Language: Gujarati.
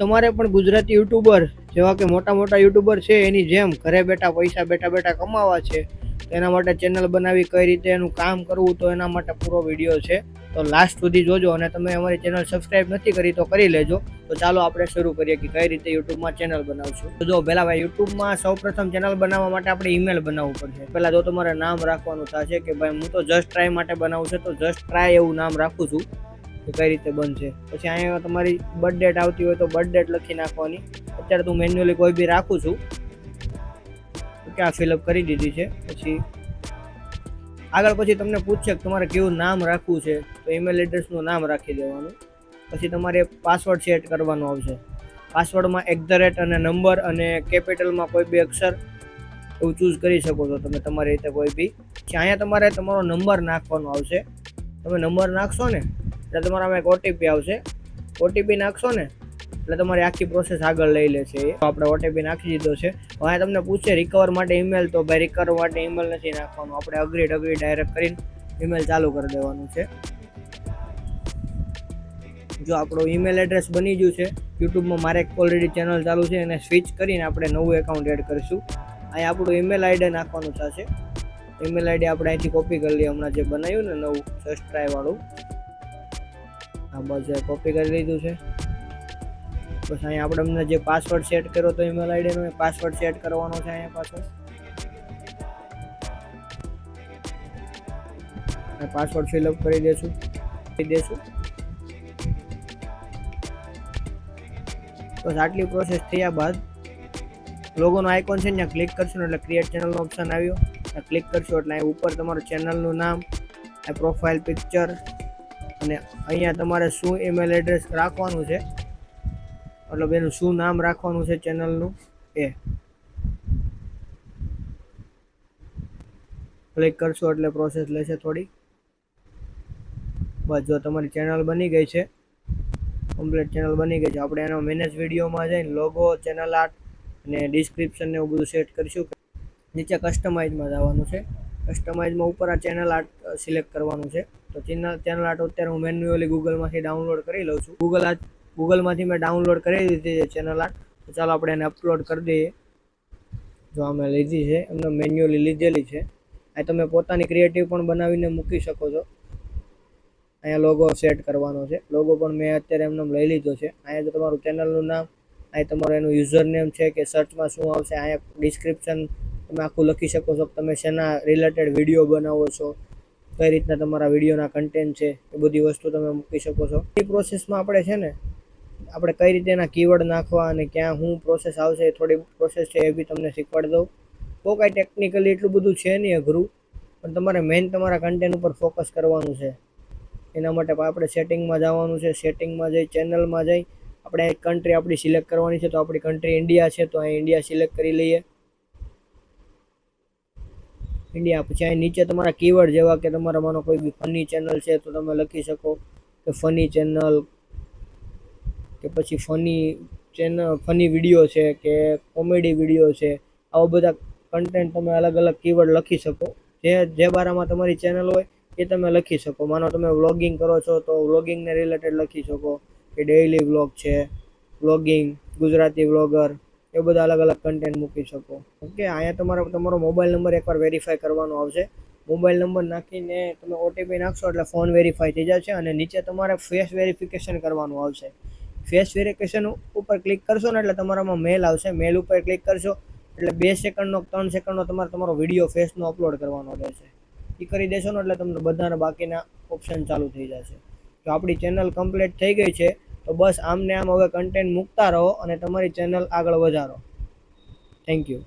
તમારે પણ ગુજરાતી યુટ્યુબર જેવા કે મોટા મોટા યુટ્યુબર છે એની જેમ ઘરે બેઠા પૈસા બેઠા કમાવા છે, એના માટે ચેનલ બનાવી કઈ રીતે એનું કામ કરવું, તો એના માટે પૂરો વિડીયો છે. તો લાસ્ટ સુધી જોજો. અને તમે અમારી ચેનલ સબસ્ક્રાઇબ નથી કરી તો કરી લેજો. તો ચાલો આપણે શરૂ કરીએ કે કઈ રીતે યુટ્યુબમાં ચેનલ બનાવશું. તો જો પહેલા ભાઈ યુટ્યુબમાં સૌપ્રથમ ચેનલ બનાવવા માટે આપણે ઈમેલ બનાવવું પડશે. પહેલા જો તમારે નામ રાખવાનું થશે કે ભાઈ હું તો જસ્ટ ટ્રાય માટે બનાવું છું, તો જસ્ટ ટ્રાય એવું નામ રાખું છું કે કઈ રીતે બનશે. પછી અહીંયા તમારી બર્થ ડેટ આવતી હોય તો બર્થ ડેટ લખી નાખવાની. અત્યારે હું મેન્યુઅલી કોઈ બી રાખું છું, ક્યાં ફિલઅપ કરી દીધી છે. પછી આગળ પછી તમને પૂછશે કે તમારે કેવું નામ રાખવું છે, તો ઈમેલ એડ્રેસનું નામ રાખી દેવાનું. પછી તમારે પાસવર્ડ સેટ કરવાનો આવશે. પાસવર્ડમાં @ અને નંબર અને કેપિટલમાં કોઈ બી અક્ષર એવું ચૂઝ કરી શકો છો તમે તમારી રીતે કોઈ બી. અહીંયા તમારે તમારો નંબર નાખવાનો આવશે. તમે નંબર નાખશો ને એટલે તમારામાં એક ઓટીપી આવશે. ઓટીપી નાખશો ને એટલે તમારી આખી પ્રોસેસ આગળ લઈ લે છે. આપણે ઓટીપી નાખી દીધો છે. હવે તમને પૂછશે રિકવર માટે ઈમેલ, તો ભાઈ રિકવર માટે ઈમેલ નથી નાખવાનું. આપણે અગ્રી ડાયરેક્ટ કરીને ઈમેલ ચાલુ કરી દેવાનું છે. જો આપણું ઈમેલ એડ્રેસ બની ગયું છે, યુટ્યુબમાં મારે એક ઓલરેડી ચેનલ ચાલુ છે, એને સ્વિચ કરીને આપણે નવું એકાઉન્ટ એડ કરીશું. અહીંયા આપણું ઈમેલ આઈડી નાખવાનું થશે. ઈમેલ આઈડી આપણે અહીંથી કોપી કરી લઈએ, હમણાં જે બનાવ્યું ને નવું જસ્ટ ટ્રાય વાળું. આ બસ કોપી કરી લીધું છે. બસ અહીંયા આપણે અમને જે પાસવર્ડ સેટ કર્યો તો ઈમેલ આઈડીનો, એ પાસવર્ડ સેટ કરવાનો છે. અહીંયા પાસવર્ડ ફિલઅપ કરી દેશું. બસ આટલી પ્રોસેસ થયા બાદ લોગોનો આઇકોન છે ત્યાં ક્લિક કરશું એટલે ક્રિએટ ચેનલનો ઓપ્શન આવ્યો. ક્લિક કરશો એટલે અહીં ઉપર તમારું ચેનલનું નામ, પ્રોફાઇલ પિક્ચર, અને અહીંયા તમારે શું ઈમેલ એડ્રેસ રાખવાનું છે, મતલબ એનું શું નામ રાખવાનું છે ચેનલનું, એ ક્લિક કરશો એટલે પ્રોસેસ લેશે થોડી. બસ જો તમારી ચેનલ બની ગઈ છે, કમ્પ્લીટ ચેનલ બની ગઈ છે. આપણે એનો મેનેજ વિડીયોમાં જઈને લોગો, ચેનલ આર્ટ અને ડિસ્ક્રિપ્શન ને એવું બધું સેટ કરીશું. નીચે કસ્ટમાઇઝમાં જવાનું છે. કસ્ટમાઇઝમાં ઉપર આ ચેનલ આર્ટ સિલેક્ટ કરવાનું છે. તો ચેનલ આર્ટ અત્યારે હું મેન્યુઅલી ગૂગલમાંથી ડાઉનલોડ કરી લઉં છું. ગૂગલમાંથી મેં ડાઉનલોડ કરી દીધી છે ચેનલ આર્ટ. તો ચાલો આપણે એને અપલોડ કરી દઈએ. જો અમે લીધી છે, એમને મેન્યુઅલી લીધેલી છે. આ તમે પોતાની ક્રિએટિવ પણ બનાવીને મૂકી શકો છો. અહીંયા લોગો સેટ કરવાનો છે. લોગો પણ મેં અત્યારે એમને લઈ લીધો છે. અહીંયા જો તમારું ચેનલનું નામ, અહીં તમારું એનું યુઝર નેમ છે કે સર્ચમાં શું આવશે, અહીંયા ડિસ્ક્રિપ્શન તમે આખું લખી શકો છો. તમે શેના રિલેટેડ વિડીયો બનાવો છો, કઈ રીતના તમારા વિડીયોના કન્ટેન્ટ છે, એ બધી વસ્તુ તમે મૂકી શકો છો. એ પ્રોસેસમાં આપણે છે ને, આપણે કઈ રીતે એના કીવર્ડ નાખવા અને ક્યાં શું પ્રોસેસ આવશે, એ થોડી પ્રોસેસ છે એ બી તમને શીખવાડી દઉં. તો કાંઈ ટેકનિકલી એટલું બધું છે નહીં અઘરું, પણ તમારે મેઇન તમારા કન્ટેન્ટ ઉપર ફોકસ કરવાનું છે. એના માટે આપણે સેટિંગમાં જવાનું છે. સેટિંગમાં જઈ ચેનલમાં જઈ આપણે એક કન્ટ્રી આપણી સિલેક્ટ કરવાની છે. તો આપણી કન્ટ્રી ઇન્ડિયા છે, તો અહીં ઇન્ડિયા સિલેક્ટ કરી લઈએ. ઇન્ડિયા. પછી અહીં નીચે તમારા કીવર્ડ જેવા કે તમારા માનો કોઈ બી ફની ચેનલ છે તો તમે લખી શકો કે ફની ચેનલ, કે પછી ફની વિડીયો છે, કે કોમેડી વિડીયો છે. આવા બધા કન્ટેન્ટ તમે અલગ અલગ કીવર્ડ લખી શકો. જે બારામાં તમારી ચેનલ હોય એ તમે લખી શકો. માનો તમે વ્લોગિંગ કરો છો તો વ્લોગિંગને રિલેટેડ લખી શકો, કે ડેઇલી વ્લોગ છે, વ્લોગિંગ, ગુજરાતી વ્લોગર, એ બધા અલગ અલગ કન્ટેન્ટ મૂકી શકો. ઓકે. અહીંયા તમારો મોબાઈલ નંબર એકવાર વેરીફાઈ કરવાનો આવશે. મોબાઈલ નંબર નાખીને તમે ઓટીપી નાખશો એટલે ફોન વેરીફાઈ થઈ જશે. અને નીચે તમારે ફેસ વેરિફિકેશન કરવાનું આવશે. ફેસ વેરિફિકેશન ઉપર ક્લિક કરશો ને એટલે તમારામાં મેલ આવશે. મેલ ઉપર ક્લિક કરશો એટલે 2 સેકન્ડનો 3 સેકન્ડનો તમારો વિડીયો ફેસનો અપલોડ કરવાનો રહેશે. એ કરી દેશો ને એટલે તમને બધાના બાકીના ઓપ્શન ચાલુ થઈ જશે. તો આપણી ચેનલ કમ્પ્લીટ થઈ ગઈ છે. તો બસ આમને આમ હવે કન્ટેન્ટ મૂકતા રહો અને તમારી ચેનલ આગળ વધારો. Thank you.